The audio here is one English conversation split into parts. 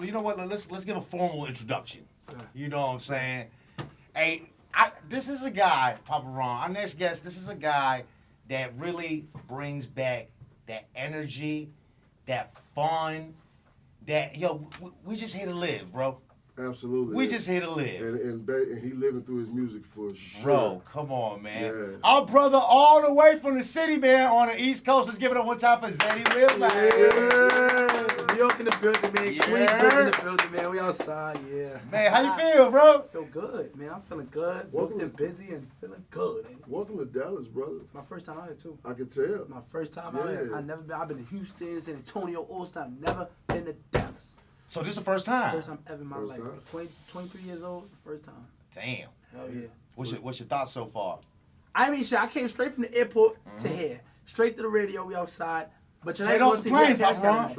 You know what? Let's give a formal introduction. You know what I'm saying? Hey, this is a guy, Papa Ron. Our next guest. This is a guy that really brings back that energy, that fun, that we just here to live, bro. Absolutely. We just here to live. And he living through his music for sure. Bro, come on, man. Yeah. Our brother all the way from the city, man, on the East Coast. Let's give it up one time for Zeddy Will, man. Yeah. New York in the building, man. Yeah. Queens in the building, man. We outside, yeah. Man, how you feel, bro? I feel good, man. I'm feeling good. Booked and busy and feeling good. Welcome to Dallas, brother. My first time out here, too. I can tell. My first time out here. I've been to Houston, San Antonio, Austin. I've never been to Dallas. So this is the first time? First time ever in my life. 23 years old, first time. Damn. Hell yeah. What's your thoughts so far? I mean, shit, I came straight from the airport to here. Straight to the radio, we outside. But straight off the plane, Papa Ron.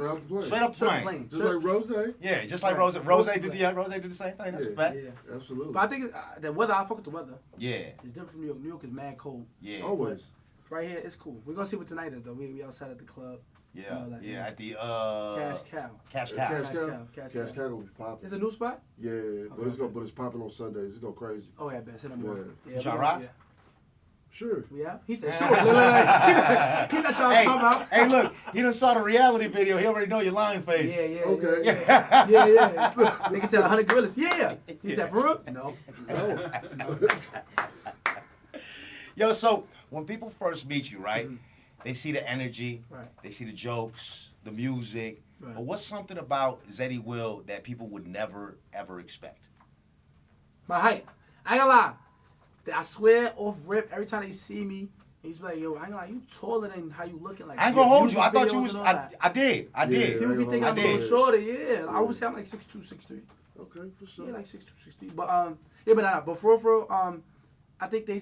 Straight off the plane. Just like Rose? Yeah, just like Rose. Rose did the same thing. That's a fact. Yeah, absolutely. But I think the weather, I fuck with the weather. Yeah. It's different from New York. New York is mad cold. Yeah. Always. But right here, it's cool. We're gonna see what tonight is though. We outside at the club. Yeah, at the Cash Cow. Cash Cow. Cash Cow gonna be popping. It's a new spot? Yeah, but it's popping on Sundays. It's going crazy. Oh yeah, bet. Send them more. Yeah. Y'all rock? Yeah. Sure. Yeah. He said sure. He's not trying to come out. Hey, look, he done saw the reality video. He already know your lying face. Yeah. Okay. Yeah. Nigga said 100 gorillas. Yeah. He said for real? No. Yo, so when people first meet you, right? Mm-hmm. They see the energy, they see the jokes, the music. Right. But what's something about Zeddy Will that people would never, ever expect? My height. I ain't gonna lie. I swear off rip, every time they see me, he's like, yo, I ain't gonna lie, you taller than how you looking. Like, I ain't gonna hold you. I thought you was, I did. People be thinking I'm a little shorter, yeah. I would say I'm like 6'2", 6'3". Okay, for sure. Yeah, like 6'2", 6'3". But for real, I think they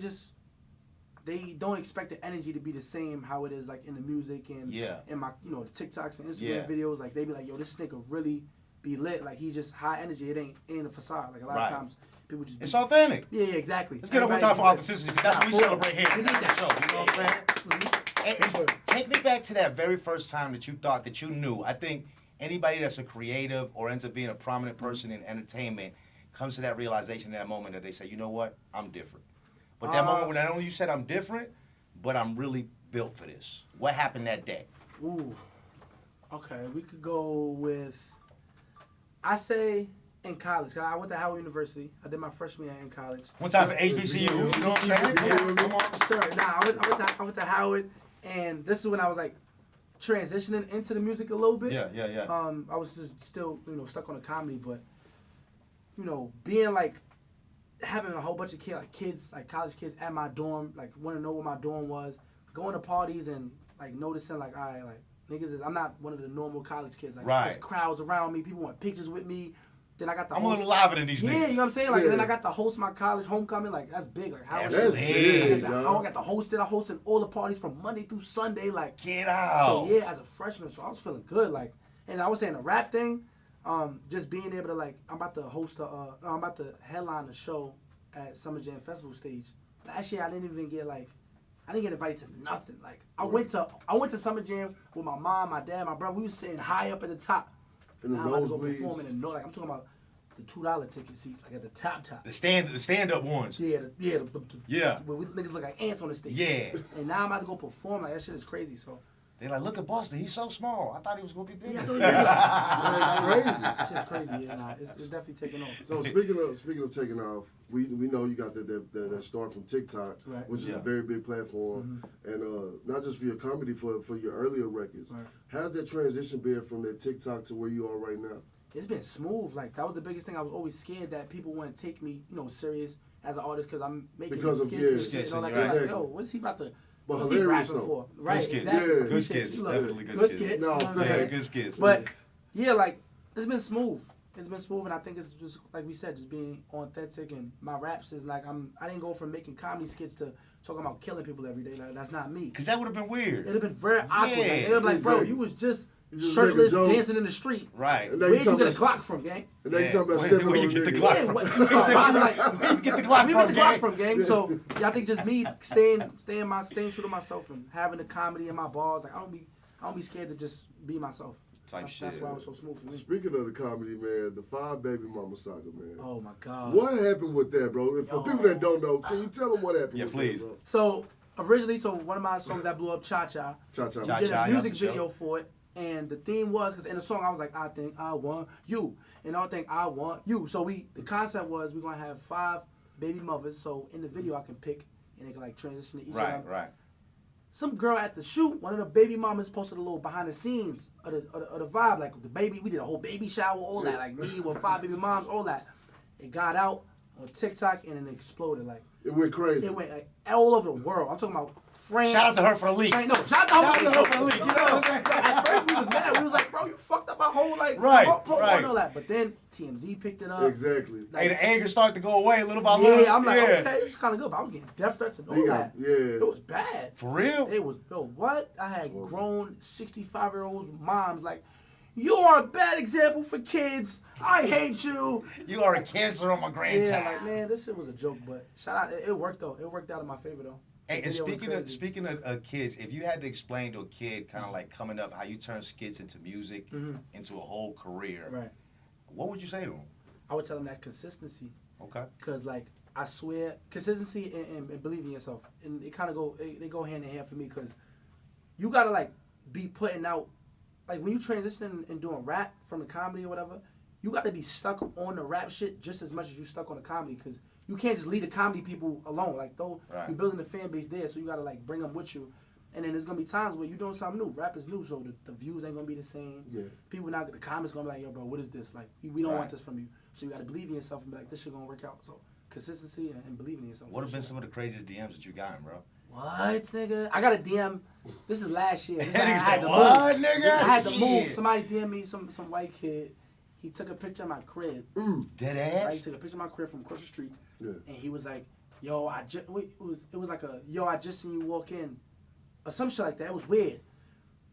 don't expect the energy to be the same how it is like in the music and in my the TikToks and Instagram videos. Like they be like, yo, this nigga really be lit. Like he's just high energy. It ain't a facade. Like a lot of times people just it's authentic. Yeah, exactly. Let's get up one time for authenticity because that's what we celebrate here. We need that show. You know what I'm saying? And take me back to that very first time that you thought that you knew. I think anybody that's a creative or ends up being a prominent person in entertainment comes to that realization in that moment that they say, you know what, I'm different. But that moment when not only you said I'm different, but I'm really built for this. What happened that day? Ooh. Okay, we could go with, I say in college. I went to Howard University. I did my freshman year in college. One time for HBCU, you know what I'm saying? Come on. Sir, I went to Howard, and this is when I was like transitioning into the music a little bit. Yeah. I was just still, stuck on the comedy, but, being like, having a whole bunch of kids, like college kids at my dorm, like want to know what my dorm was, going to parties and like noticing like, all right, like niggas I'm not one of the normal college kids. Like there's crowds around me, people want pictures with me. Then I got the I'm a little liver than these niggas. Yeah, you know what I'm saying? Like then I got to host my college homecoming, like that's big. Like how that's big, I got to host it. I hosted all the parties from Monday through Sunday, like get out. So yeah, as a freshman, so I was feeling good, like, and I was saying the rap thing, just being able to like I'm about to headline the show at Summer Jam Festival stage. Last year I didn't get invited to nothing. Like I went to Summer Jam with my mom, my dad, my brother. We was sitting high up at the top. In the nosebleeds. I'm talking about the $2 ticket seats, like at the top. The stand up ones. Yeah. Where niggas look like ants on the stage. Yeah. And now I'm about to go perform. Like that shit is crazy. So. They like, look at Boston. He's so small. I thought he was gonna be big. Yeah, it's crazy. It's just crazy. Yeah, it's definitely taking off. So speaking of taking off, we know you got that start from TikTok, which is a very big platform, and not just for your comedy, for your earlier records. Right. How's that transition been from that TikTok to where you are right now? It's been smooth. Like that was the biggest thing. I was always scared that people wouldn't take me, serious as an artist because I'm making skits and shit. Like, yo, what's he about to? But what's hilarious he rapping for? Good Right, skits. exactly. Yeah. Good skits. Definitely good skits. No, good skits. But yeah, like it's been smooth. It's been smooth, and I think it's just like we said, just being authentic. And my raps is like I didn't go from making comedy skits to talking about killing people every day. Like that's not me. Cause that would have been weird. It'd have been very awkward. Yeah, Like, they'd have been like, bro, you was just shirtless dancing in the street. Right. Where'd you get a Glock from, gang? And now you talking about stepping where on you get the nigga. Glock from? Where you get the Glock from, gang? So yeah, I think just me staying true to myself and having the comedy in my bars. Like I don't be scared to just be myself. type shit. That's why it was so smooth for me. Speaking of the comedy, man, the 5 Baby Mama saga, man. Oh my God. What happened with that, bro? And for people that don't know, can you tell them what happened with please. that, bro? So originally, one of my songs that blew up, Cha Cha. Cha Cha. Cha We did Cha, a music yeah, for video for it, and the theme was, because in the song I was like, I think I want you, and I don't think I want you. So the concept was we're gonna have 5 baby mothers. So in the video I can pick, and they can like transition to each of them. Right. Some girl at the shoot, one of the baby mamas posted a little behind the scenes of the vibe, like the baby. We did a whole baby shower, all that, like me with 5 baby moms, all that. It got out on TikTok and then it exploded. Like It went crazy. it went like all over the world. I'm talking about France. Shout out to her for the leak. No, shout out to her for the leak. You know what I'm saying? At first we was mad. We was like, bro, you fucked up our whole like Right. and all that. But then TMZ picked it up. Exactly. Hey, the anger started to go away little by little. Yeah, I'm like, okay, this is kind of good. But I was getting death threats and all that. Yeah. It was bad. For real? It was, what? I had grown 65-year-olds moms like, you are a bad example for kids. I hate you. You are a cancer on my grandchild. Yeah, like, man, this shit was a joke. But shout out, it worked though. It worked out in my favor though. Hey, and The video went speaking crazy. of kids, if you had to explain to a kid kind of like coming up how you turn skits into music, into a whole career, Right. what would you say to them? I would tell them that consistency. Okay. Cause like I swear, consistency and believing in yourself, and it kind of they go hand in hand for me. Cause you gotta like be putting out, like when you transition and doing rap from the comedy or whatever, you gotta be stuck on the rap shit just as much as you stuck on the comedy. Cause you can't just leave the comedy people alone. Like though you're building the fan base there, so you gotta like bring them with you. And then there's gonna be times where you're doing something new. Rap is new, so the views ain't gonna be the same. Yeah. People not the comments gonna be like, yo, bro, what is this? Like we don't want this from you. So you gotta believe in yourself and be like, this shit gonna work out. So consistency and believing in yourself. What have been some of the craziest DMs that you gotten, bro? What, nigga? I got a DM. This is last year. That nigga I said, had to what, move. nigga? I had to Shit. move. Somebody DM'd me, some white kid. He took a picture of my crib. Dead Right? He ass? took a picture of my crib from across the street. Yeah. And he was like, yo, it was like a, yo, I just seen you walk in. Or some shit like that. It was weird.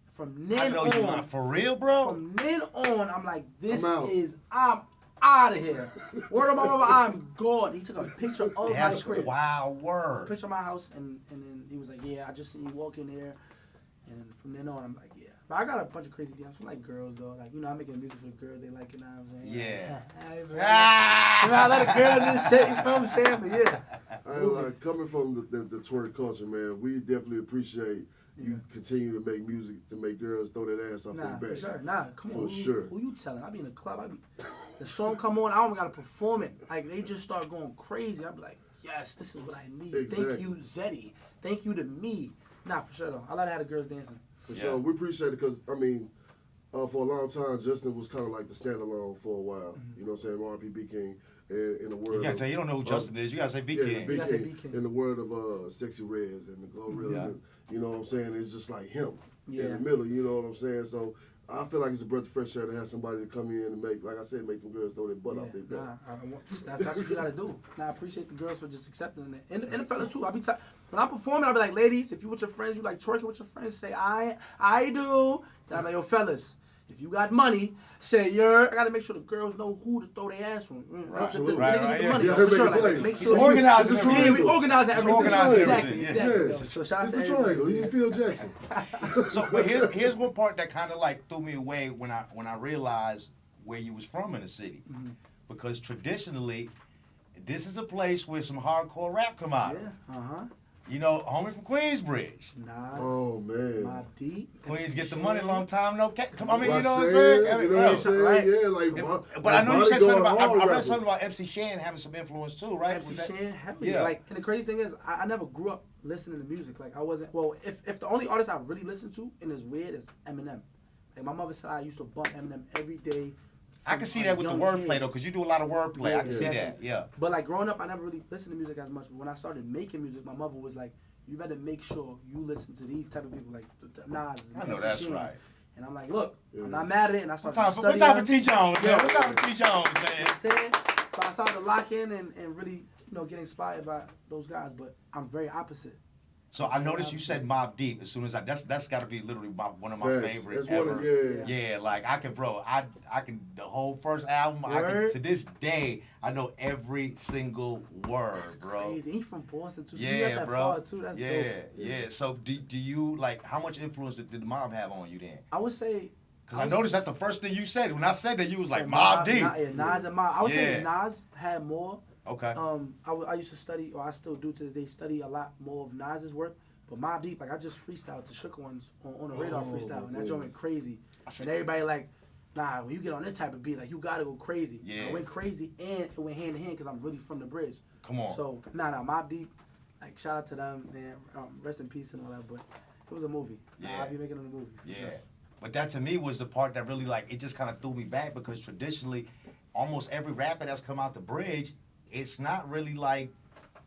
From I then know you on, not for real, bro. from then on, I'm like, this I'm out. I'm out of here. Word of my mama, I'm gone. He took a picture of my That's crib. wow word. Picture of my house, and then he was like, yeah, I just seen you walk in there. And from then on, I'm like, yeah. But I got a bunch of crazy DMs from like girls, though. Like, you know, I'm making music for the girls. They like it, you know what I'm saying? Yeah. I let the girls and shit, you know what I'm saying? But yeah. I ain't like coming from the twerk culture, man. We definitely appreciate you continue to make music to make girls throw that ass off Nah, their for back. sure. Nah, come on. For sure. Who you telling? I be in the club. The song come on. I don't even gotta perform it. Like they just start going crazy. I be like, yes, this is what I need. Exactly. Thank you, Zeddy. Thank you to me. Nah, for sure though. I like to have the girls dancing. For sure. We appreciate it because, I mean, for a long time, Justin was kind of like the standalone for a while. You know what I'm saying? RPB King in the world. You gotta tell you don't know who Justin is. You gotta say B King. Big gotta say King. B King. In the world of Sexy Reds and the Glorilla. Yeah. And, you know what I'm saying? It's just like him Yeah. in the middle. You know what I'm saying? So I feel like it's a breath of fresh air to have somebody to come in and make, like I said, make them girls throw their butt off their back. That's what you gotta do. Nah, I appreciate the girls for just accepting it, and the fellas too. When I'm performing, I'll be like, ladies, if you with your friends, you like twerking with your friends, say I do. Then I'm like, yo, fellas, if you got money, say I gotta make sure the girls know who to throw their ass on. Absolutely. The Right, niggas with right, the money, yeah. for sure. Yeah, Like, make make it sure play. Organizing It's a everything. Yeah, we organize everything. Organizing Exactly, everything, exactly. yeah. So shout out It's to the everybody. triangle. He's Phil Jackson. So, but here's one part that kind of like threw me away when I realized where you was from in the city, because traditionally, this is a place where some hardcore rap come out. Yeah, You know, homie from Queensbridge. Nas, Oh, man. Mobb Deep, Queens get the Shane. money long time no. Come on, I mean, you Roxanne, know what I'm saying? I mean, you know what I'm bro. saying? Right. Yeah, like, But I know you said something about. I read rappers. something about MC Shan having some influence too, right? MC Was that- Shan heavily. Yeah. Like, and the crazy thing is, I never grew up listening to music. Like, I wasn't. Well, if the only artist I really listened to, and it's weird, is Eminem. Like, my mother said I used to bump Eminem every day. I can see that with the wordplay though, because you do a lot of wordplay. I can see Yeah. that. Yeah. But like growing up, I never really listened to music as much. But when I started making music, my mother was like, "You better make sure you listen to these type of people, like the Nas." I know MC that's Shans." right. And I'm like, "Look, Yeah. I'm not mad at it." And I started What studying. time for teach on, man? Yeah. What time for teach on, man? You know what I'm saying? So I started to lock in and really, get inspired by those guys. But I'm very opposite. So I noticed you said Mobb Deep. As soon as that's got to be literally one of my Facts. favorites That's one ever. of- Yeah, like I can, bro. I can the whole first album. I can, Word. to this day, I know every single word, That's bro. crazy. He from Boston too. So you Yeah, got that bro. far too. That's yeah, dope. yeah. So do you like how much influence did the Mobb have on you then? I would say Because I noticed that's the first thing you said. When I said that, you was like, So Mobb Deep. Nas and Mobb. I would say Nas had more. Okay. I used to study, or I still do to this day, study a lot more of Nas's work. But Mobb Deep, like I just freestyled to Shook Ones on the radar freestyle, and that joint went crazy. And everybody like, nah, when you get on this type of beat, like you gotta go crazy. Yeah. I went crazy, and it went hand in hand because I'm really from the bridge. Come on. So Mobb Deep, like shout out to them, man. Rest in peace and all that. But it was a movie. Yeah. I'll be making it a movie. Yeah. Sure. But that to me was the part that really like, it just kind of threw me back because traditionally, almost every rapper that's come out the bridge, it's not really like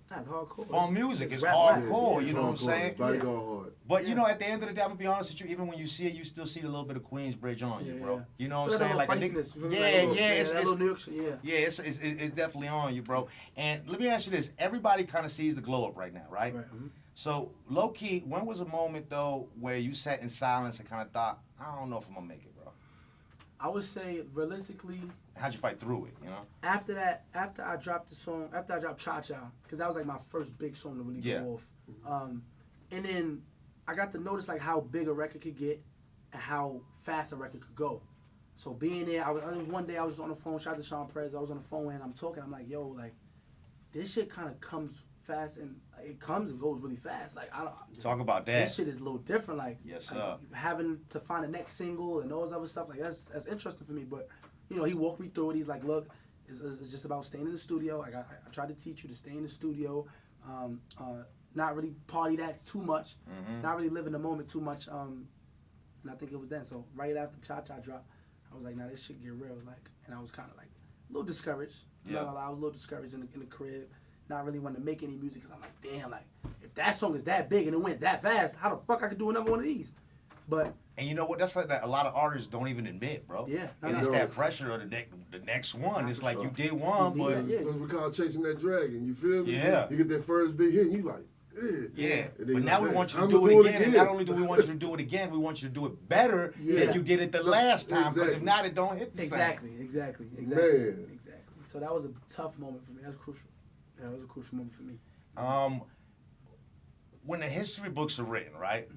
That's hardcore. funk music. It's rap, hardcore, Yeah, you know what I'm saying? Body go hard. But you know, at the end of the day, I'm gonna be honest with you. Even when you see it, you still see a little bit of Queensbridge on you, bro. Yeah. You know what So I'm saying? that Like, little feistiness, it's that little New York shit, yeah, it's definitely on you, bro. And let me ask you this: everybody kind of sees the glow up right now, right? Right. Mhm. So low key, when was a moment though where you sat in silence and kind of thought, I don't know if I'm gonna make it, bro? I would say realistically, How'd you fight through it? You know? after I dropped the song, after I dropped Cha Cha, because that was like my first big song to really go off. And then I got to notice like how big a record could get and how fast a record could go. So being there, one day I was on the phone, shout out to Sean Perez, I was on the phone and I'm talking, I'm like, yo, like, this shit kind of comes fast and it comes and goes really fast. Like, I don't Talk about that. This shit is a little different. Like, Yes, like, sir. having to find the next single and all this other stuff, like that's interesting for me. But you know, he walked me through it. He's like, look, it's just about staying in the studio. Like, I tried to teach you to stay in the studio, not really party that too much, not really live in the moment too much. And I think it was then. So right after Cha Cha dropped, I was like, nah, this shit get real. Like, and I was kind of like a little discouraged. You know, I was a little discouraged in the crib. Not really wanting to make any music because I'm like, damn, like if that song is that big and it went that fast, how the fuck I could do another one of these? But And you know what? That's like that a lot of artists don't even admit, bro. Yeah. And it's that pressure of the next one. It's like you did one, You but need that, yeah. We call chasing that dragon. You feel me? Yeah. You get that first big hit, and you like, yeah. And then But you now like, we want you to I'ma do it again. again. And not only do we want you to do it again, we want you to do it better Yeah. than you did it the last time. Because if Exactly. not, it don't hit the exactly. Man. So that was a tough moment for me. That was crucial. Yeah, that was a crucial moment for me. same. When the history books are written, right?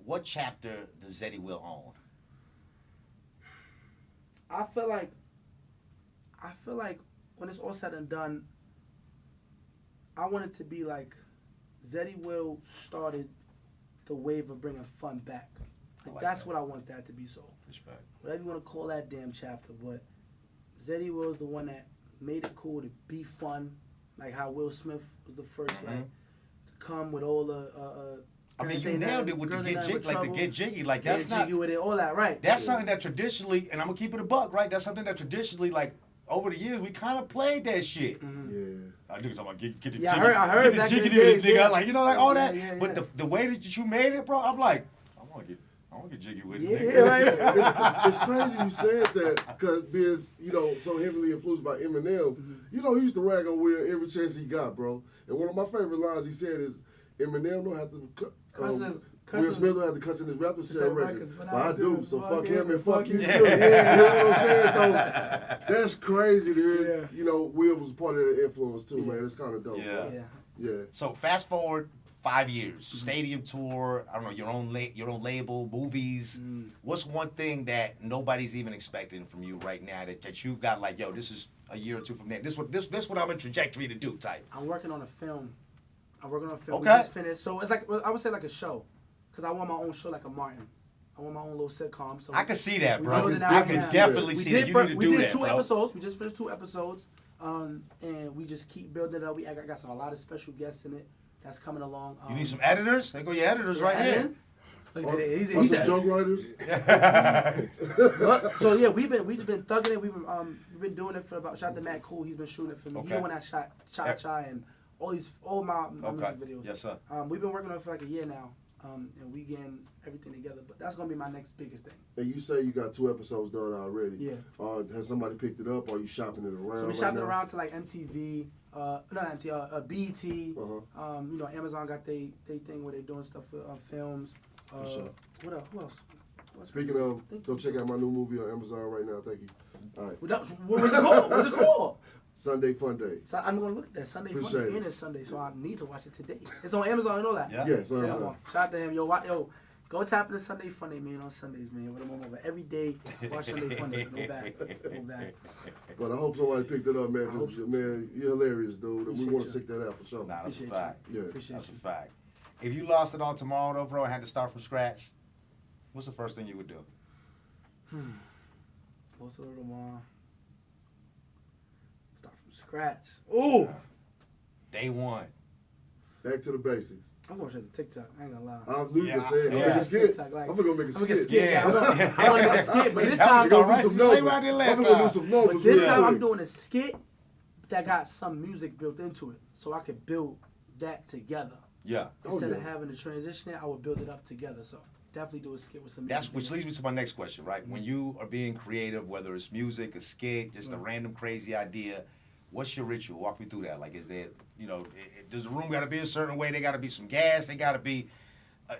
What chapter does Zeddy Will own? I feel like when it's all said and done, I want it to be like Zeddy Will started the wave of bringing fun back. Like that's that. what I want that to be. So Respect. whatever you want to call that damn chapter, but Zeddy Will is the one that made it cool to be fun, like how Will Smith was the first like to come with all the. I mean, girls you ain't nailed nothing- it with the girls ain't get nothing jiggy, but like the trouble. get jiggy. Like that's Get not. jiggy with it, all that, right? That's something that traditionally, and I'm gonna keep it a buck, right? That's something that traditionally, like over the years, we kind of played that shit. Yeah. I do talking about get the Yeah, I jiggy, heard get the back in jiggy the to days, the nigga, yeah. like you know, like all that. Yeah, But yeah. the way that you made it, bro, I'm like, I want to get jiggy with it. Yeah, nigga. right. It's crazy you said that because being, you know, so heavily influenced by Eminem, you know, he used to rag on Will every chance he got, bro. And one of my favorite lines he said is, Eminem don't have to Will Smith don't have to cuss in his rapper set records, but I do, so fuck him and fuck you too. Yeah. You know what I'm saying? So that's crazy to hear, you know, Will was part of that influence too, man. It's kind of dope. Yeah. Yeah. Yeah. So fast forward 5 years, stadium tour. I don't know your own label, movies. What's one thing that nobody's even expecting from you right now that you've got like, yo, this is a year or two from there. This what I'm in trajectory to do type. I'm working on a film. We Okay. just finished. So it's like, I would say like a show. Because I want my own show like a Martin. I want my own little sitcom. So I can see that, we bro. building that I right can now. definitely We see did that. You fir- need to we do did that, 2 bro. episodes. We just finished 2 episodes. And we just keep building it up. I got a lot of special guests in it that's coming along. You need some editors? There go your editors right here. Look Or at that. some He's junk writers. So yeah, we've just been thugging it. We've been doing it for about. Shout out to Matt Cool. He's been shooting it for me. He's the one that shot Cha Cha and all my music videos. Yes, sir. We've been working on it for like a year now. And we getting everything together. But that's gonna be my next biggest thing. And you say you got 2 episodes done already. Yeah. Has somebody picked it up or are you shopping it around? So we right shopped it now? around to like MTV, not MTV, BET. You know, Amazon got they thing where they're doing stuff for films. For sure. What else? Who else? Speaking of, go check out my new movie on Amazon right now. Thank you. All right. What was it called? What's it called? Sunday Fun Day. So I'm gonna look at that Sunday. Appreciate Fun it. and it's Sunday, so I need to watch it today. It's on Amazon and all that. Yeah. Yes, So, Amazon. shout out to him, yo. Go tap into Sunday Funday, man, on Sundays, man. With them on over every day. Watch Sunday Funday. No bad. But I hope somebody picked it up, man. Cause, man, you're hilarious, dude. And we want to stick that out for sure. Nah, that's a fact. Yeah. That's a fact. If you lost it all tomorrow, though, bro, and had to start from scratch, what's the first thing you would do? Lost it all tomorrow. Start from scratch. Ooh. Day one. Back to the basics. I'm going straight to TikTok. I ain't gonna lie. I knew you were saying yeah. make a skit. TikTok, like, I'm gonna make a I'm gonna get skit. skit. Yeah, I want to make a skit, but this I'm time, gonna do some numbers. I'm gonna do some numbers. but this real time I'm quick. doing a skit that got some music built into it, so I could build that together. Yeah. Instead of having to transition it, I would build it up together. So definitely do a skit with some music. That's which leads me to my next question, right? When you are being creative, whether it's music, a skit, just a random crazy idea, what's your ritual? Walk me through that. Like, is there, does the room got to be a certain way? They got to be some gas. They got to be,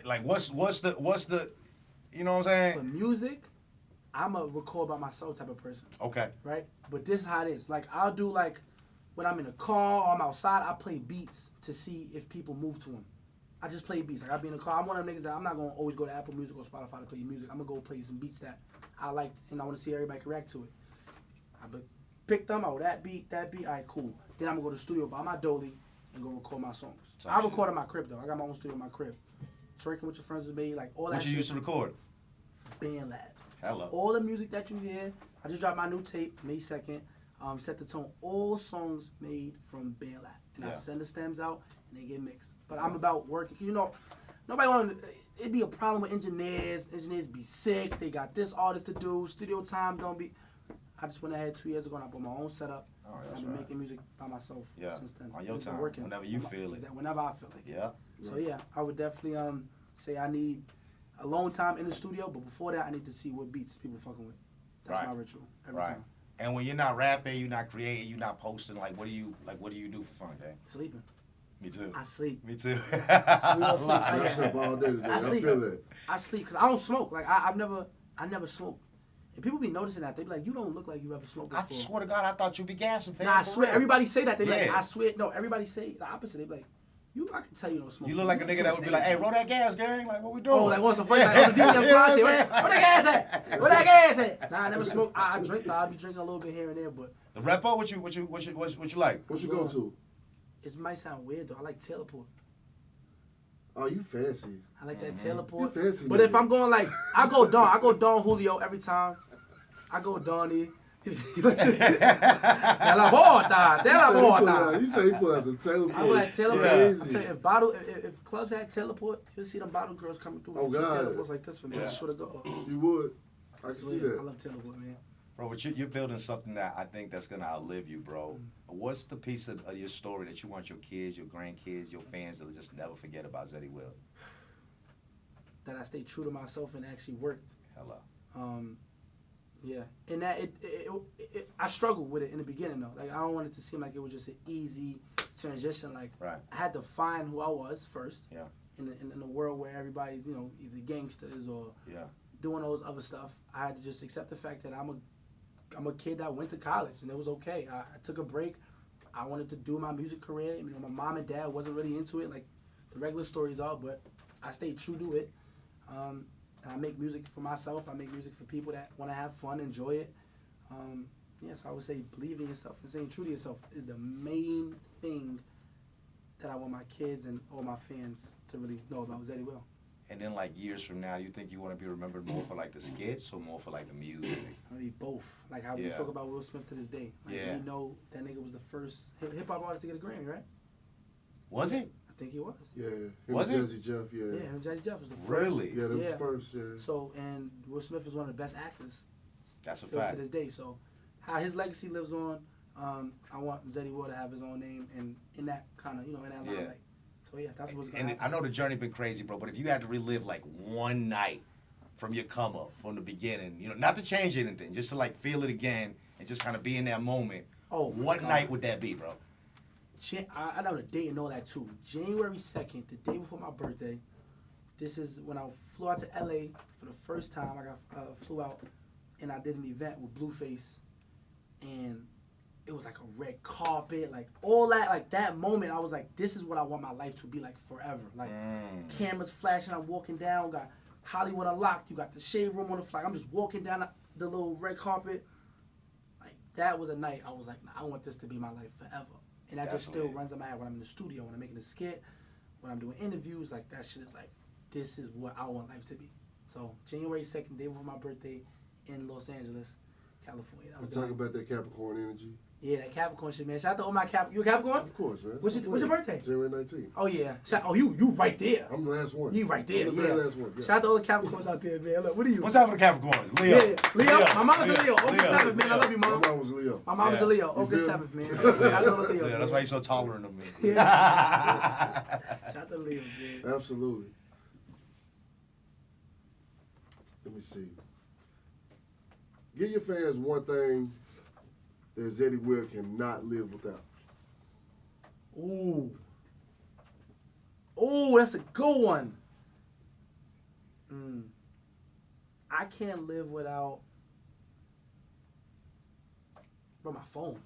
like, what's the, you know what I'm saying? For music, I'm a record by myself type of person. Okay. Right? But this is how it is. Like, I'll do, like, when I'm in a car or I'm outside, I play beats to see if people move to them. I just play beats. Like, I'll be in the car. I'm one of them niggas that I'm not going to always go to Apple Music or Spotify to play music. I'm going to go play some beats that I like and I want to see everybody can react to it. I pick them out. That beat, all right, cool. Then I'm going to go to the studio by my dolly and go record my songs. I record in my crib, though. I got my own studio in my crib. Twerking with your friends with me, like all that What you shit. used to record? Band Labs. Hello. All the music that you hear, I just dropped my new tape May 2nd. Set the tone. All songs made from Band Lab. And I send the stems out and they get mixed. But I'm about working. Nobody want to, it'd be a problem with engineers. Engineers be sick. They got this artist to do. Studio time don't be. I just went ahead 2 years ago and I bought my own setup. I've been making music by myself since then. On your time, working. whenever you feel it. Whenever I feel like it. Yeah. So yeah, I would definitely say I need alone time in the studio, but before that I need to see what beats people fucking with. That's my ritual every time. And when you're not rapping, you're not creating, you're not posting, what do you do for fun, gang? Sleeping. Me too. I sleep. Me too. I sleep all day today. I feel it. I sleep because I don't smoke. Like I never smoked. And people be noticing that. They be like, you don't look like you ever smoked before. I swear to God, I thought you'd be gassing, fam. Nah, I swear. Everybody say that. They be like, Yeah. I swear. No, everybody say the opposite. They be like, I can tell you don't smoke. You look like a nigga that would be like, hey, roll that gas, gang. Like, what we doing? Oh, like on some funny, like on the DJ Fly shit. Where that gas at? Where that gas at? Nah, I never smoke. I drink. I'll be drinking a little bit here and there, but. The repo, what you like? What you go to? It might sound weird though. I like teleport. Oh, you fancy. I like that teleport. You fancy. But if I'm going like, I go Don Julio every time. I go Donnie. De la bota. You say you pull out the teleport. I like teleport. Crazy. I tell you, if clubs had teleport, you'll see them bottle girls coming through. Oh, God. Teleports like this for me. I swear to God. You would. I can see that. I love teleport, man. Bro, but you're building something that I think that's going to outlive you, bro. What's the piece of your story that you want your kids, your grandkids, your fans to just never forget about Zeddy Will? That I stay true to myself and actually worked. Hello. Yeah, and that I struggled with it in the beginning though. Like I don't want it to seem like it was just an easy transition. Like I had to find who I was first. Yeah. In the world where everybody's either gangsters or doing those other stuff, I had to just accept the fact that I'm a kid that went to college and it was okay. I took a break. I wanted to do my music career. My mom and dad wasn't really into it like the regular stories are, but I stayed true to it. I make music for myself. I make music for people that want to have fun, enjoy it. Yes, I would say believing in yourself and staying true to yourself is the main thing that I want my kids and all my fans to really know about Zeddy Will. And then like years from now, you think you want to be remembered more for like the skits or more for like the music? I mean both. Like how we talk about Will Smith to this day. Like we know that nigga was the first hip hop artist to get a Grammy, right? Was he? I think he was. Yeah. Was it? Jazzy Jeff, Yeah, him and Jazzy Jeff was the first. Really? Yeah, they were first, yeah. So, and Will Smith is one of the best actors. That's a still fact. To this day. So, how his legacy lives on, I want Zeddy Will to have his own name and in that kind of, in that limelight. So, yeah, that's what's going to happen. And I know the journey been crazy, bro, but if you had to relive like one night from your come up, from the beginning, not to change anything, just to like feel it again and just kind of be in that moment, what night would that be, bro? I know the date and all that too. January 2nd, the day before my birthday. This is when I flew out to LA for the first time. I flew out and I did an event with Blueface, and it was like a red carpet, like all that. Like that moment, I was like, this is what I want my life to be like forever. Like cameras flashing, I'm walking down, got Hollywood Unlocked. You got the shade room on the flag. I'm just walking down the little red carpet. Like, that was a night I was like, nah, I want this to be my life forever. And that just still runs in my head when I'm in the studio, when I'm making a skit, when I'm doing interviews. Like, that shit is like, this is what I want life to be. So, January 2nd, day before my birthday in Los Angeles, California. Let's talk about that Capricorn energy. Yeah, that Capricorn shit, man. Shout out to all my Capricorn. You a Capricorn? Of course, man. What's your birthday? January 19th. Oh, yeah. You right there. I'm the last one. You right there, I'm the very last one. Yeah. Shout out to all the Capricorns out there, man. Look, what are you? What's up with the Capricorns? Leo. Yeah, Leo. My mama's a Leo. August 7th, man. I love you, mom. My mom was a Leo. My mom's a Leo. August 7th, man. Shout out to the Leos. Yeah, that's why you're so tolerant of me. Yeah. Shout out to Leo, man. Absolutely. Let me see. Give your fans one thing that Zeddy Will cannot live without. Ooh, that's a good one. I can't live without, bro, my phone.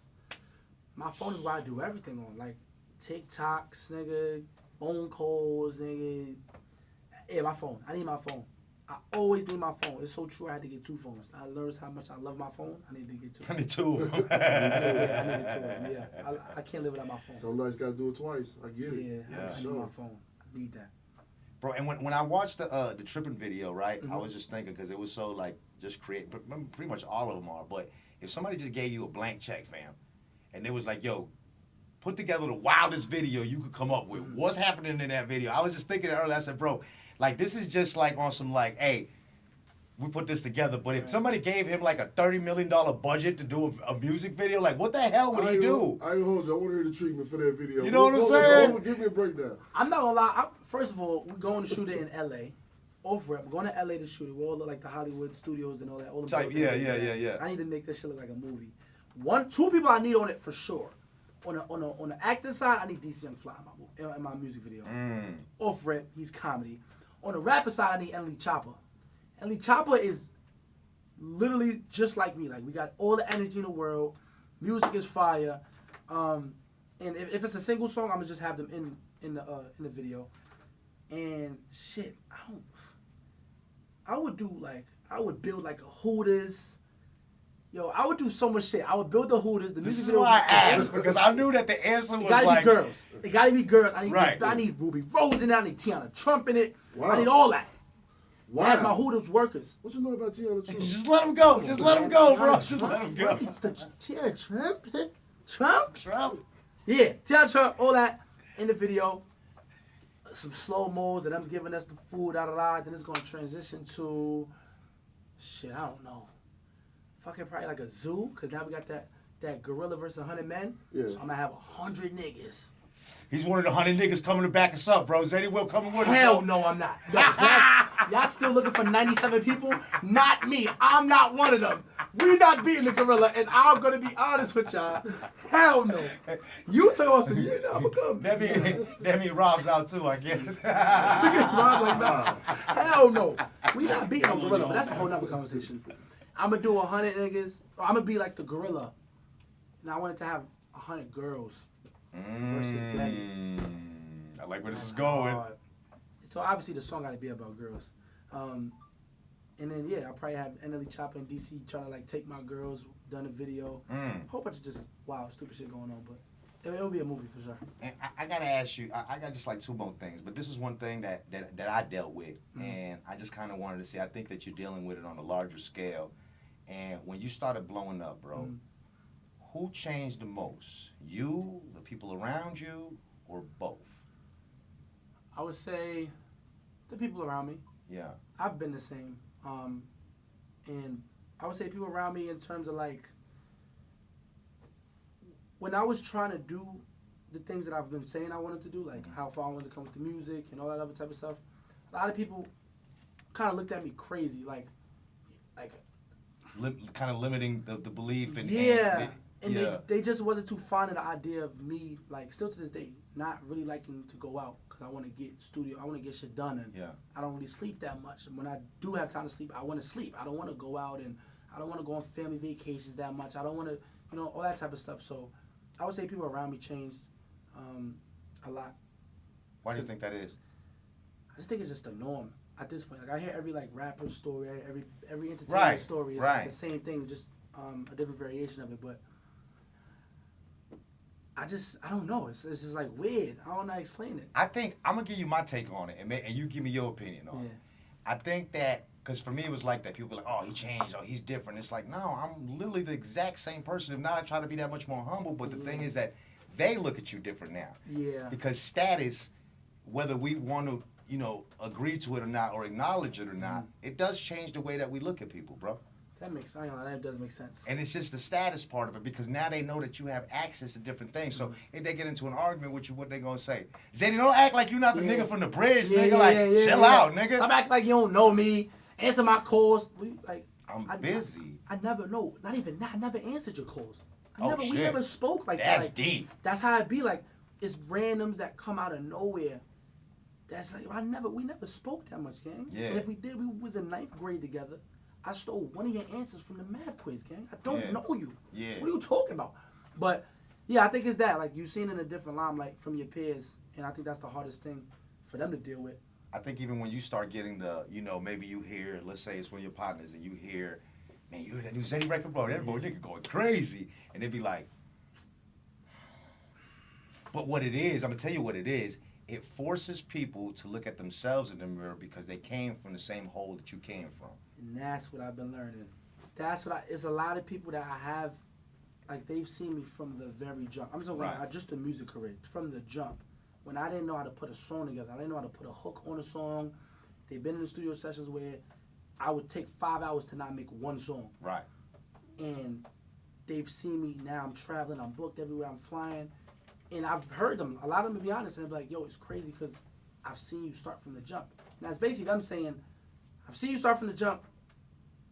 My phone is where I do everything on. Like, TikToks, nigga, phone calls, nigga. Yeah, my phone. I need my phone. I always need my phone. It's so true. I had to get 2 phones. I learned how much I love my phone. I need to get 2. I need 2. Yeah, I need 2 of them. Yeah, I can't live without my phone. Some nights gotta do it twice. I get it. Yeah, I need my phone. I need that. Bro, and when I watched the tripping video, right, I was just thinking, because it was so, like, just pretty much all of them are, but if somebody just gave you a blank check, fam, and it was like, yo, put together the wildest video you could come up with, what's happening in that video? I was just thinking earlier, I said, bro, like, this is just like on some, like, hey, we put this together, but if somebody gave him like a $30 million budget to do a music video, like, what the hell would he do? I ain't hold you. I want to hear the treatment for that video. You know what I'm saying? Give me a breakdown. I'm not gonna lie. First of all, we're going to shoot it in L.A. Off rep. We're going to L.A. to shoot it. We all look like the Hollywood studios and all that. All the Yeah. I need to make this shit look like a movie. 2 people I need on it for sure. On the acting side, I need DC Young Fly in my music video. Off rep, he's comedy. On the rapper side, I need Enly Chopper. Enly Chopper is literally just like me. Like, we got all the energy in the world. Music is fire. And if it's a single song, I'm gonna just have them in the video. And shit, I would build like a Hooters. Yo, I would do so much shit. I would build the Hooters. The music This is video. why I asked, because I knew that the answer was like... It gotta be girls. It gotta be girls. Right. I need Ruby Rose in it. I need Tiana Trump in it. Wow. I need all that. Wow. That's my Hooters workers. What you know about Tiana Trump? Just let him go. Just let him go, bro. Just let him go. It's the Tiana Trump. Trump. Yeah, Tiana Trump, all that in the video. Some slow-mos and them giving us the food, Then it's gonna transition to shit, I don't know. Fucking probably like a zoo, because now we got that gorilla versus 100 men. Yeah. So I'm gonna have 100 niggas. He's one of the 100 niggas coming to back us up, bro. Zeddy Will coming with us. Hell no, I'm not. Yo, y'all still looking for 97 people? Not me. I'm not one of them. We're not beating the gorilla, and I'm gonna be honest with y'all. Hell no. You tell us, you know, I'm gonna come. That mean Rob's out too, I guess. Rob like, nah. Hell no. We not beating no gorilla, but that's a whole nother conversation. I'm gonna do 100 niggas. Or I'm gonna be like the gorilla. Now I wanted to have 100 girls versus Zeddy. I like where this is going. So obviously the song gotta be about girls. And then yeah, I'll probably have Enly Chopper and DC trying to like take my girls, done a video. A whole bunch of just wild, stupid shit going on, but it'll be a movie for sure. And I gotta ask you, I got just like 2 more things, but this is one thing that I dealt with, and I just kind of wanted to see. I think that you're dealing with it on a larger scale. And when you started blowing up, bro, who changed the most? You, the people around you, or both? I would say the people around me. Yeah. I've been the same. And I would say people around me in terms of like, when I was trying to do the things that I've been saying I wanted to do, like how far I wanted to come with the music and all that other type of stuff, a lot of people kind of looked at me crazy, like Kind of limiting the belief and they just wasn't too fond of the idea of me, like still to this day, not really liking to go out because I want to get shit done, and I don't really sleep that much. And when I do have time to sleep, I want to sleep. I don't want to go out, and I don't want to go on family vacations that much. I don't want to, all that type of stuff. So I would say people around me changed a lot. Why do you think that is? I just think it's just the norm. at this point. Like I hear every like rapper story, every entertainment story is like the same thing, just a different variation of it. But I don't know. It's just like weird. I don't know how to explain it. I think I'm gonna give you my take on it, and you give me your opinion on it. I think that because for me it was like that. People were like, oh, he changed, oh, he's different. It's like, no, I'm literally the exact same person. If not, I try to be that much more humble. But the thing is that they look at you different now. Yeah. Because status, whether we want to, agree to it or not, or acknowledge it or not, it does change the way that we look at people, bro. That does make sense. And it's just the status part of it, because now they know that you have access to different things. So if they get into an argument with you, what they gonna say? Zeddy, don't act like you not the nigga from the bridge, nigga. Chill out, nigga. Stop acting like you don't know me. Answer my calls. I'm busy. I never know. Not even that. I never answered your calls. We shit. never spoke like that. That's like, deep. That's how it be. Like, it's randoms that come out of nowhere. That's like we never spoke that much, gang. Yeah. And if we did, we was in 9th grade together. I stole one of your answers from the math quiz, gang. I don't know you. Yeah. What are you talking about? But yeah, I think it's that. Like, you seen in a different limelight from your peers, and I think that's the hardest thing for them to deal with. I think even when you start getting the, maybe you hear, let's say it's one of your partners, and you hear, man, you hear that new Zeddy record, bro? That boy nigga going crazy, and they be like, but what it is, I'm gonna tell you what it is. It forces people to look at themselves in the mirror because they came from the same hole that you came from. And that's what I've been learning. It's a lot of people that I have, like, they've seen me from the very jump. I'm talking about just the music career, from the jump. When I didn't know how to put a song together, I didn't know how to put a hook on a song. They've been in the studio sessions where I would take 5 hours to not make one song. Right. And they've seen me now. I'm traveling. I'm booked everywhere. I'm flying. And I've heard them, a lot of them, to be honest, and they're like, yo, it's crazy because I've seen you start from the jump. Now, it's basically them saying, I've seen you start from the jump,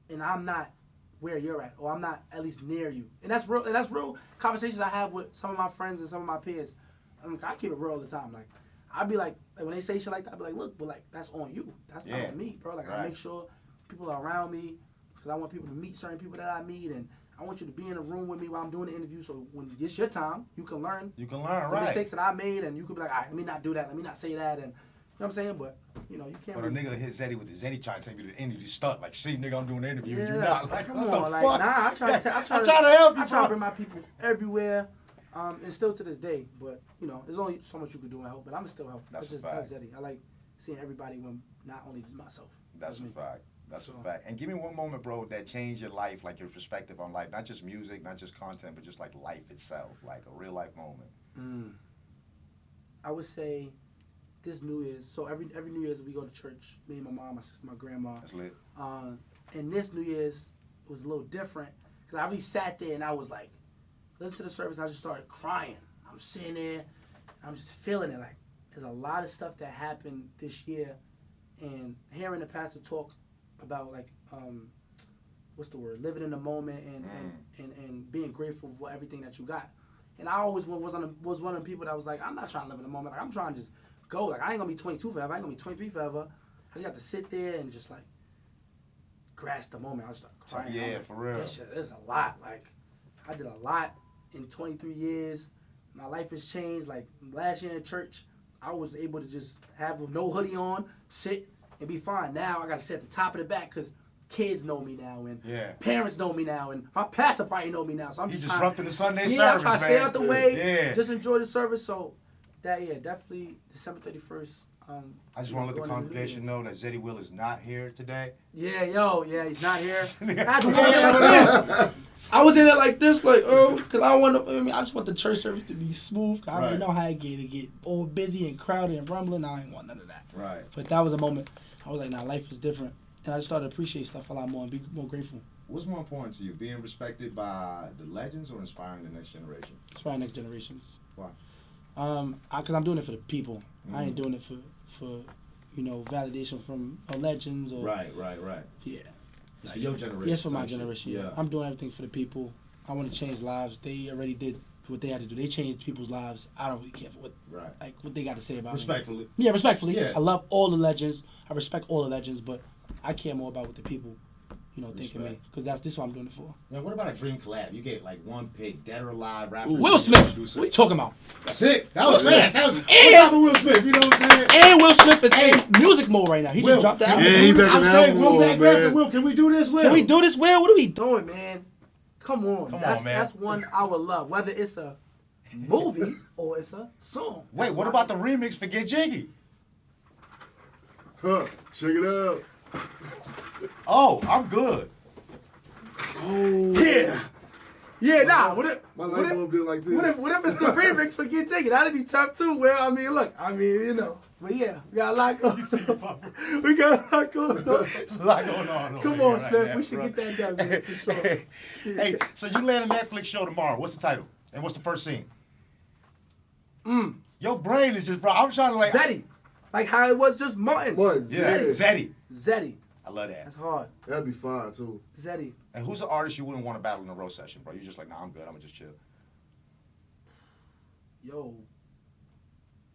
and I'm not where you're at, or I'm not at least near you. And that's real conversations I have with some of my friends and some of my peers. I keep it real all the time. Like, I'd be like when they say shit like that, I'd be like, look, but like, that's on you. That's not on me, bro. Like, I make sure people are around me because I want people to meet certain people that I meet, and I want you to be in a room with me while I'm doing the interview, so when it's your time, you can learn. You can learn, the mistakes that I made, and you can be like, all right, let me not do that, let me not say that, and you know what I'm saying? But you can't. But a nigga hit Zeddy with the Zeddy trying to take me to the interview stunt. Like, see, nigga, I'm doing the interview. Yeah, You not like, come what on, the like, fuck? nah, I try to help you. I try to bring my people everywhere, and still to this day. But there's only so much you can do and help. But I'm still help. That's Zeddy. I like seeing everybody, when not only myself. That's a fact. That's a fact. And give me one moment, bro, that changed your life, like your perspective on life. Not just music, not just content, but just like life itself, like a real life moment. I would say this New Year's. So every New Year's we go to church. Me and my mom, my sister, my grandma. That's lit. And this New Year's was a little different because I really sat there and I was like, listen to the service, and I just started crying. I'm sitting there, I'm just feeling it. Like, there's a lot of stuff that happened this year, and hearing the pastor talk about, like, what's the word, living in the moment and being grateful for everything that you got. And I always was one of the people that was like, I'm not trying to live in the moment. Like, I'm trying to just go. Like, I ain't gonna be 22 forever. I ain't gonna be 23 forever. I just got to sit there and just like grasp the moment. I just started crying. Yeah, like, for real. This is a lot. Like, I did a lot in 23 years. My life has changed. Like, last year in church, I was able to just have no hoodie on, sit, and be fine. Now I got to sit at the top of the back because kids know me now, and parents know me now, and my pastor probably know me now. So I'm just disrupting the Sunday service, I'm trying to stay man. out the way, just enjoy the service. So definitely December 31st. I just want to let the congregation know that Zeddy Will is not here today. He's not here. I was in there like this, because I just want the church service to be smooth. I already know how it get all busy and crowded and rumbling. I ain't want none of that. Right. But that was a moment. I was like, nah, life is different. And I just started to appreciate stuff a lot more and be more grateful. What's more important to you, being respected by the legends or inspiring the next generation? Inspiring next generations. Why? Because I'm doing it for the people. I ain't doing it for validation from legends or. Right. Yeah. It's for your generation. Yes, for my generation. Yeah. I'm doing everything for the people. I want to change lives. They already did what they had to do. They changed people's lives. I don't really care for what they got to say about respectfully. me. Yeah, respectfully. Yeah. I love all the legends. I respect all the legends, but I care more about what the people, thanking me because this is what I'm doing it for. Now, what about a dream collab? You get like one pick, dead or alive, rapper. Will Smith. What are you talking about? That's it. That was fast. That was Will Smith. You know what I'm saying? And Will Smith is in music mode right now. He just dropped the album. Yeah, he back in the album mode, man. Will, can we do this, Will? Can we do this, Will? What are we doing, man? Come on, man. That's one I would love. Whether it's a movie or it's a song. Wait, what about the remix for Get Jiggy? Huh? Check it out. Oh, I'm good. Oh yeah, nah. What if My life won't be like this. what if it's the remix for Get Jiggy? That'd be tough too. Well, I mean, look, but yeah, we got a lot going on. We got a lot going on. There's a lot going on. Come on, Smith. We should get that done, man, for sure. Hey, so you land a Netflix show tomorrow. What's the title? And what's the first scene? Your brain is just, bro. I'm trying to like. Zeddy. Like how it was just Martin. What? Yeah, Zeddy. Zeddy. I love that. That's hard. That'd be fire too. Zeddy. And who's an artist you wouldn't want to battle in a roast session, bro? You're just like, nah, I'm good. I'm gonna just chill. Yo,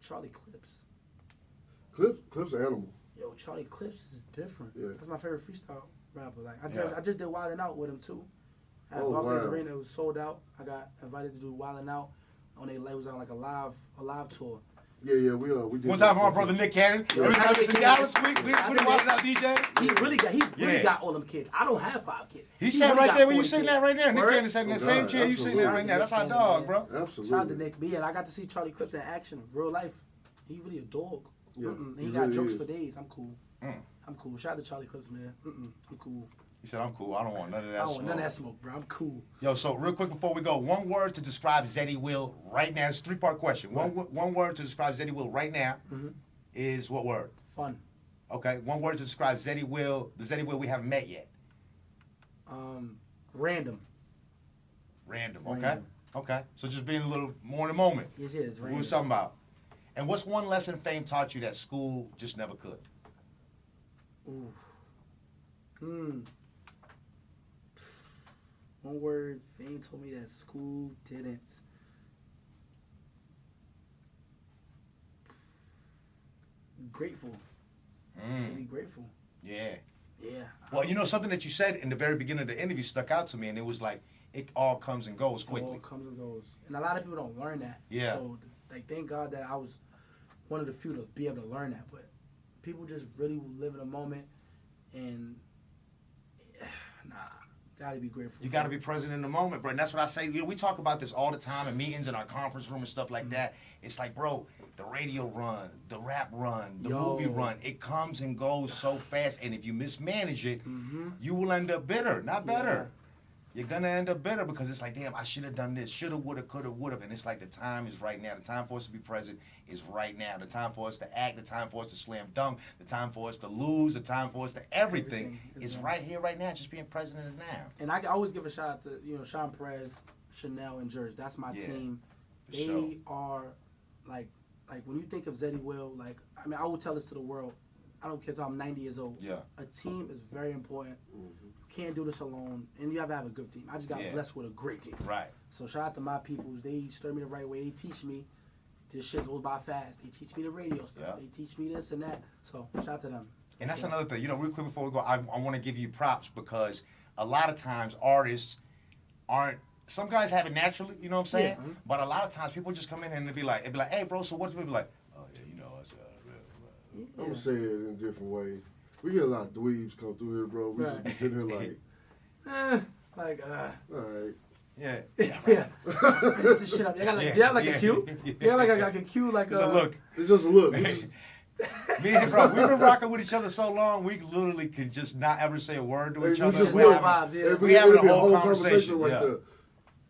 Charlie Clips. Clips an animal. Yo, Charlie Clips is different. Yeah. That's my favorite freestyle rapper. Like I just did Wildin' Out with him too. At Oh, Barclays wow. Arena, it was sold out. I got invited to do Wildin' Out on a was on like a live tour. Yeah, we did. One time for my brother Nick Cannon. Yeah. Every time it's in Dallas, we I watching think out DJs. He really got all them kids. I don't have 5 kids. He sat really right got there when you 40 sitting kids. there right there. Nick Word? Cannon sat in the Oh, same God, chair you sitting there right now. That's our Absolutely. dog, bro. Absolutely. Shout out to Nick B. And I got to see Charlie Clips in action, real life. He really a dog. Yeah, He he got really jokes is. for days. I'm cool. I'm cool. Shout out to Charlie Clips, man. I'm cool. He said, I'm cool. I don't want none of that I don't smoke. want none of that smoke, bro. I'm cool. Yo, so real quick before we go, one word to describe Zeddy Will right now. It's a 3-part question. One word to describe Zeddy Will right now is what word? Fun. Okay. One word to describe Zeddy Will, the Zeddy Will we haven't met yet. Random. Random. Okay. Random. Okay. So just being a little more in the moment. Yes, it's What random. we talking about? And what's one lesson fame taught you that school just never could? Ooh. One word Fame told me that school didn't. Grateful. To be grateful. Yeah. Yeah. Well, you know, something that you said in the very beginning of the interview stuck out to me, and it was like, it all comes and goes It quickly. all comes and goes. And a lot of people don't learn that. Yeah. So, like, thank God that I was one of the few to be able to learn that. But people just really live in a moment, and gotta be grateful. You got to be present in the moment, bro. And that's what I say. You know, we talk about this all the time in meetings, in our conference room and stuff like that. It's like, bro, the radio run, the rap run, the movie run, it comes and goes so fast. And if you mismanage it, you will end up bitter, not better. You're going to end up bitter because it's like, damn, I should have done this. Shoulda, woulda, coulda, woulda. And it's like the time is right now. The time for us to be present is right now. The time for us to act, the time for us to slam dunk, the time for us to lose, the time for us to everything is right here, right now. Just being present is now. And I always give a shout out to, Sean Perez, Chanel, and Jerz. That's my team. They are, like when you think of Zeddy Will, I will tell this to the world. I don't care until I'm 90 years old. Yeah. A team is very important. Can't do this alone, and you have to have a good team. I just got blessed with a great team. Right. So shout out to my peoples. They stir me the right way. They teach me this shit goes by fast. They teach me the radio stuff. Yeah. They teach me this and that. So shout out to them. And that's another thing. You know, real quick before we go, I want to give you props because a lot of times artists aren't. Some guys have it naturally, you know what I'm saying? Yeah. But a lot of times people just come in and it'd be like, hey, bro, so what's it be like? Oh yeah, you know, it's I'm gonna say it in a different way. We get a lot of dweebs come through here, bro. We just be sitting here like, all right. yeah. Yeah. Finish this shit up. You got like a cue? You got like a cue, like It's a look. It's just a look. It's Me and bro, we've been rocking with each other so long, we literally can just not ever say a word to each we other. just real will. vibes, yeah. We having a It'll be whole conversation right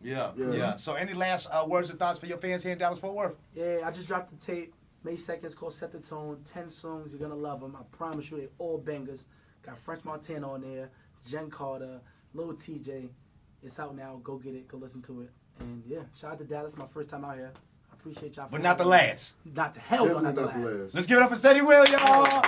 yeah. there. Yeah. So any last words or thoughts for your fans here in Dallas-Fort Worth? Yeah, I just dropped the tape May 2nd. It's called Set the Tone. 10 songs. You're going to love them. I promise you, they all bangers. Got French Montana on there, Jen Carter, Lil TJ. It's out now. Go get it. Go listen to it. And yeah, shout out to Dallas. My first time out here. I appreciate y'all. But not the last. Not the hell, Definitely not the not the last. last. Let's give it up for Zeddy Will, y'all.